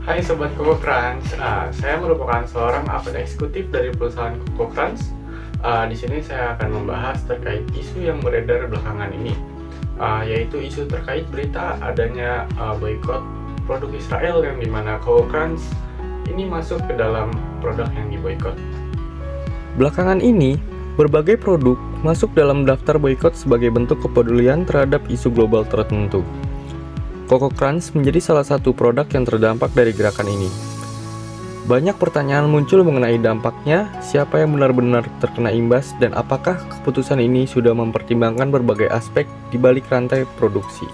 Hai Sobat Koko Crunch, saya merupakan seorang akun eksekutif dari perusahaan Koko Crunch. Di sini saya akan membahas terkait isu yang beredar belakangan ini, yaitu isu terkait berita adanya boykot produk Israel yang dimana Koko Crunch ini masuk ke dalam produk yang diboykot. Belakangan ini, berbagai produk masuk dalam daftar boykot sebagai bentuk kepedulian terhadap isu global tertentu. Koko Crunch menjadi salah satu produk yang terdampak dari gerakan ini. Banyak pertanyaan muncul mengenai dampaknya, siapa yang benar-benar terkena imbas, dan apakah keputusan ini sudah mempertimbangkan berbagai aspek di balik rantai produksi.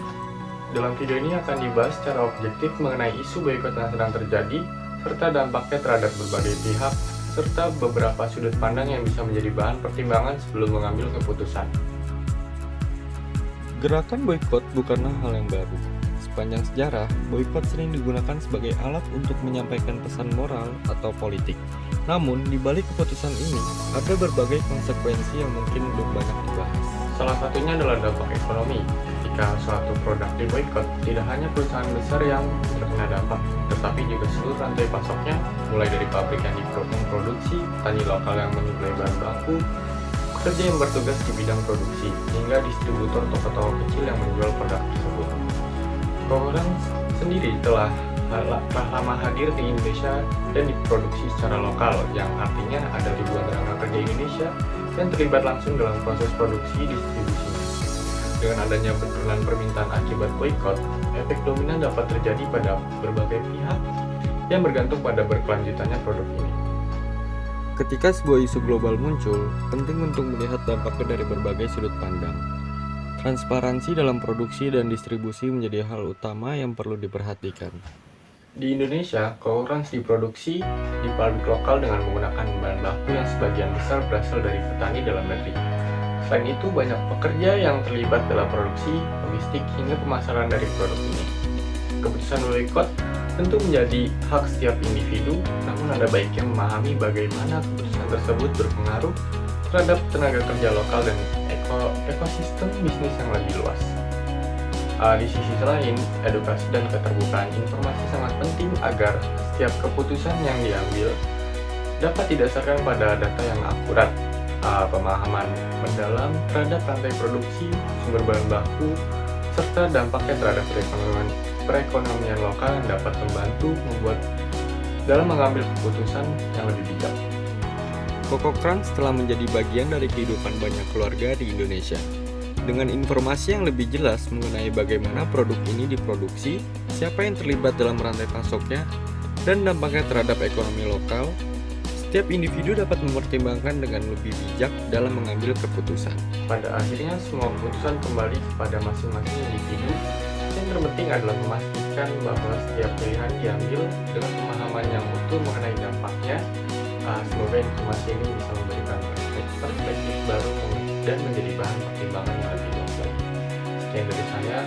Dalam video ini akan dibahas secara objektif mengenai isu boykot yang sedang terjadi, serta dampaknya terhadap berbagai pihak, serta beberapa sudut pandang yang bisa menjadi bahan pertimbangan sebelum mengambil keputusan. Gerakan boykot bukanlah hal yang baru. Sepanjang sejarah, boykot sering digunakan sebagai alat untuk menyampaikan pesan moral atau politik. Namun, di balik keputusan ini, ada berbagai konsekuensi yang mungkin belum banyak dibahas. Salah satunya adalah dampak ekonomi. Jika suatu produk diboykot, tidak hanya perusahaan besar yang terkena dampak, tetapi juga seluruh rantai pasoknya, mulai dari pabrik yang memproduksi, petani lokal yang menyuplai bahan baku, pekerja yang bertugas di bidang produksi, hingga distributor toko-toko kecil yang menjual produk tersebut. Koko Crunch sendiri telah lama hadir di Indonesia dan diproduksi secara lokal, yang artinya ada ribuan tenaga kerja Indonesia yang terlibat langsung dalam proses produksi distribusinya. Dengan adanya penurunan permintaan akibat boykot, efek dominan dapat terjadi pada berbagai pihak yang bergantung pada berkelanjutannya produk ini. Ketika sebuah isu global muncul, penting untuk melihat dampaknya dari berbagai sudut pandang. Transparansi dalam produksi dan distribusi menjadi hal utama yang perlu diperhatikan. Di Indonesia, Koko Crunch diproduksi di pabrik lokal dengan menggunakan bahan baku yang sebagian besar berasal dari petani dalam negeri. Selain itu, banyak pekerja yang terlibat dalam produksi, logistik, hingga pemasaran dari produk ini. Keputusan boykot tentu menjadi hak setiap individu, namun ada baiknya memahami bagaimana keputusan tersebut berpengaruh terhadap tenaga kerja lokal dan ekosistem bisnis yang lebih luas. Di sisi lain, edukasi dan keterbukaan informasi sangat penting agar setiap keputusan yang diambil dapat didasarkan pada data yang akurat. Pemahaman mendalam terhadap rantai produksi, sumber bahan baku, serta dampaknya terhadap perekonomian lokal yang dapat membantu membuat dalam mengambil keputusan yang lebih bijak. Koko Crunch telah menjadi bagian dari kehidupan banyak keluarga di Indonesia. Dengan informasi yang lebih jelas mengenai bagaimana produk ini diproduksi, siapa yang terlibat dalam rantai pasoknya, dan dampaknya terhadap ekonomi lokal, setiap individu dapat mempertimbangkan dengan lebih bijak dalam mengambil keputusan. Pada akhirnya, semua keputusan kembali kepada masing-masing individu. Yang terpenting adalah memastikan bahwa setiap pilihan diambil dengan pemahaman yang utuh mengenai dampaknya. Semoga informasi ini bisa memberikan perspektif baru dan menjadi bahan pertimbangan yang lebih luas lagi. Sekian dari saya.